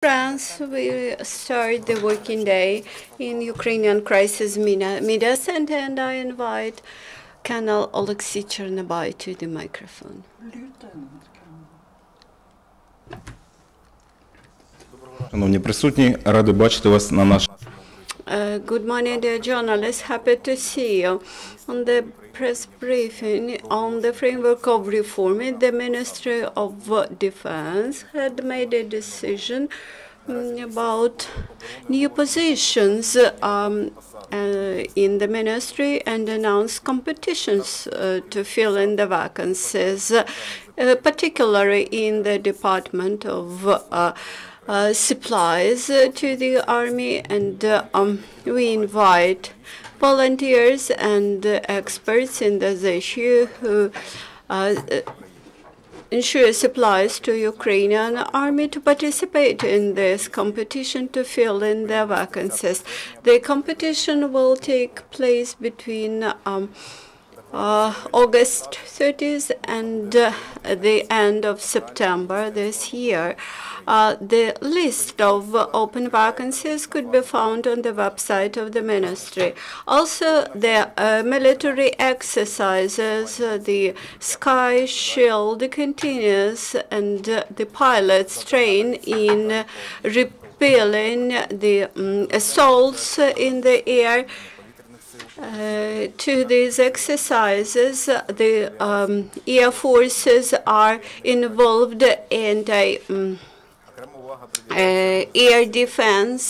France will start the working day in Ukrainian crisis media center, and I invite Colonel Oleksiy Chernobay to the microphone. Шановні присутні, радий бачити вас на нашому. Good morning, dear journalists. Happy to see you. On the press briefing on the framework of reform, the Ministry of Defense had made a decision about new positions in the ministry and announced competitions to fill in the vacancies, particularly in the Department of supplies to the army, and we invite volunteers and experts in this issue who ensure supplies to Ukrainian army to participate in this competition to fill in the vacancies. The competition will take place between August 30th and the end of September this year. The list of open vacancies could be found on the website of the ministry. Also, the military exercises, the Sky Shield continues, and the pilots train in repelling the assaults in the air. To these exercises, the air forces are involved in air defense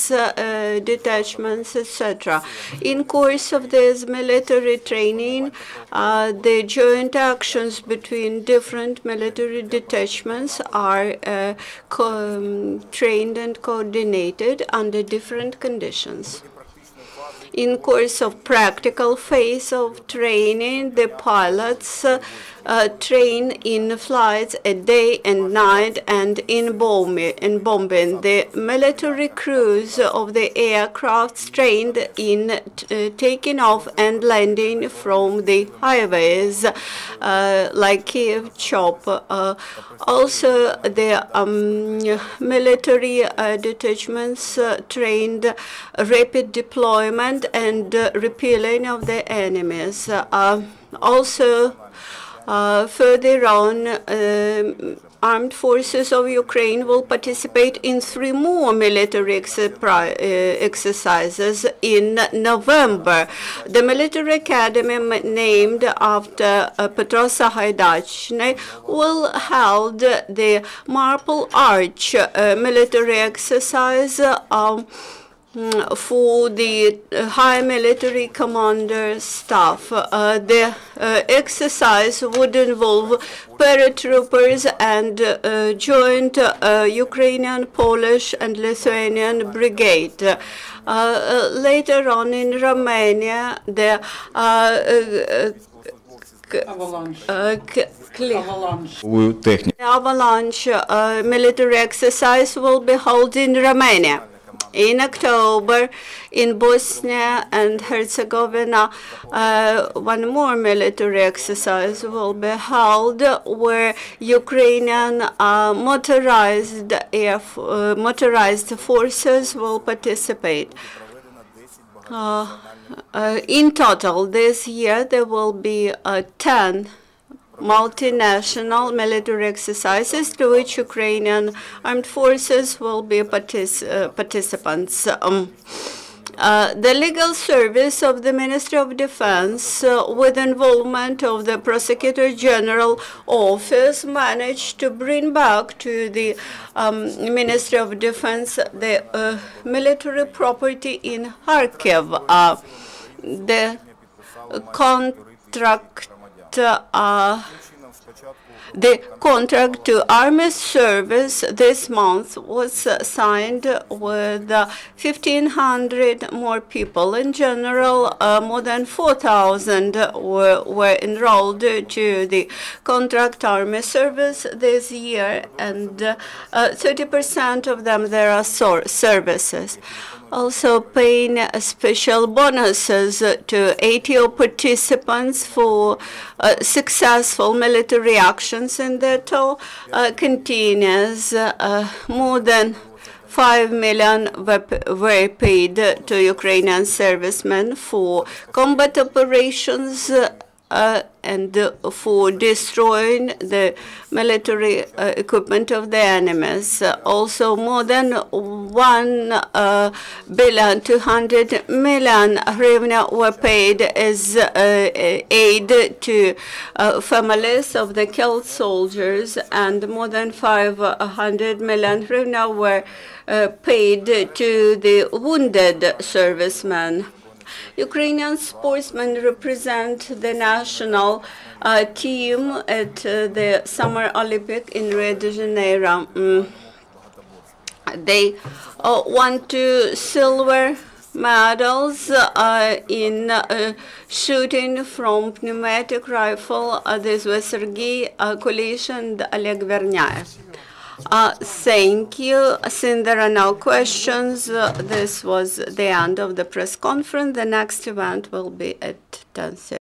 detachments, etc. In course of this military training, the joint actions between different military detachments are trained and coordinated under different conditions. In course of practical phase of training, the pilots train in flights at day and night and in bombing. The military crews of the aircraft trained in taking off and landing from the highways like Kiev, Chop. Also, the military detachments trained rapid deployment and repelling of the enemies. Also, further on, armed forces of Ukraine will participate in 3 more military exercises in November. The military academy named after Petro Sagaidachny will hold the Marble Arch military exercise for the high military commander staff. The exercise would involve paratroopers and joint Ukrainian, Polish, and Lithuanian brigade. Later on in Romania, the Avalanche military exercise will be held in Romania. In October, in Bosnia and Herzegovina, 1 more military exercise will be held where Ukrainian motorized forces will participate. In total, this year there will be 10 multinational military exercises to which Ukrainian armed forces will be participants. The legal service of the Ministry of Defense, with involvement of the Prosecutor General Office, managed to bring back to the Ministry of Defense the military property in Kharkiv. The contract to army service this month was signed with 1,500 more people. In general, more than 4,000 were enrolled to the contract army service this year, and 30% of them there are services. Also paying special bonuses to ATO participants for successful military actions in the TO continues. More than 5 million were paid to Ukrainian servicemen for combat operations and for destroying the military equipment of the enemies. Also, more than 1,200,000,000 hryvnia were paid as aid to families of the killed soldiers, and more than 500 million hryvnia were paid to the wounded servicemen. Ukrainian sportsmen represent the national team at the Summer Olympic in Rio de Janeiro. They won 2 silver medals in shooting from pneumatic rifle. These were Sergei Kulishin and Oleg Verняev. Thank you. Since there are no questions, this was the end of the press conference. The next event will be at 10:30.